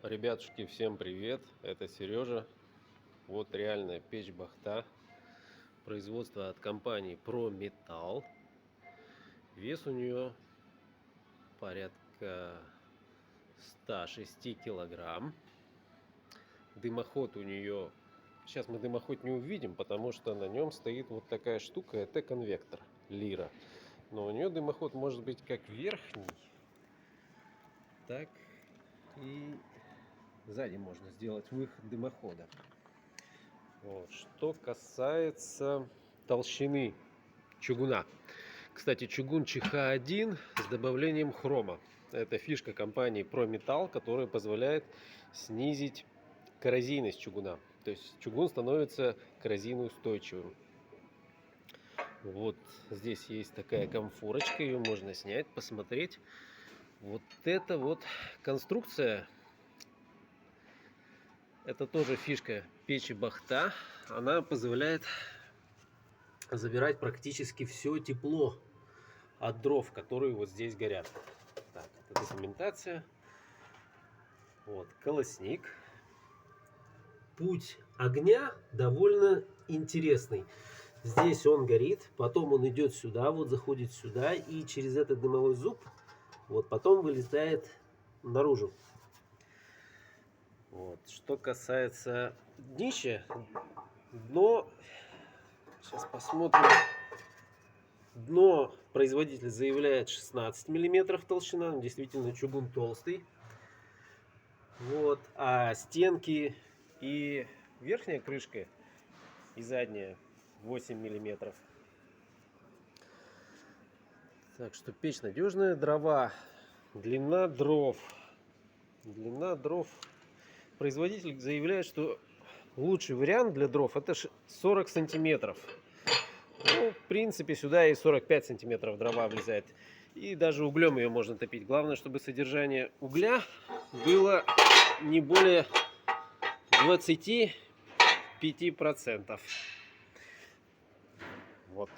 Ребятушки, всем привет! Это Сережа. Вот реальная печь Бахта. Производство от компании Prometal. Вес у нее порядка 106 килограмм. Дымоход у нее... Сейчас мы дымоход не увидим, потому что на нем стоит вот такая штука. Это конвектор Лира. Но у нее дымоход может быть как верхний, так и сзади можно сделать выход дымохода. Вот. Что касается толщины чугуна. Кстати, чугун ЧХ-1 с добавлением хрома. Это фишка компании Prometal, которая позволяет снизить коррозийность чугуна. То есть чугун становится коррозийноустойчивым. Вот здесь есть такая комфорочка, ее можно снять, посмотреть. Вот эта вот конструкция, это тоже фишка печи Бахта. Она позволяет забирать практически все тепло от дров, которые вот здесь горят. Так, это документация. Вот, колосник. Путь огня довольно интересный. Здесь он горит, потом он идет сюда, вот заходит сюда, и через этот дымовой зуб вот потом вылезает наружу. Вот. Что касается днища, дно, сейчас посмотрим. Дно производитель заявляет 16 миллиметров толщина, действительно чугун толстый. Вот. А стенки и верхняя крышка и задняя 8 миллиметров. Так что печь надежная. Дрова. Длина дров. Производитель заявляет, что лучший вариант для дров это 40 сантиметров. Ну, в принципе, сюда и 45 сантиметров дрова влезает. И даже углем ее можно топить. Главное, чтобы содержание угля было не более 25%. Вот.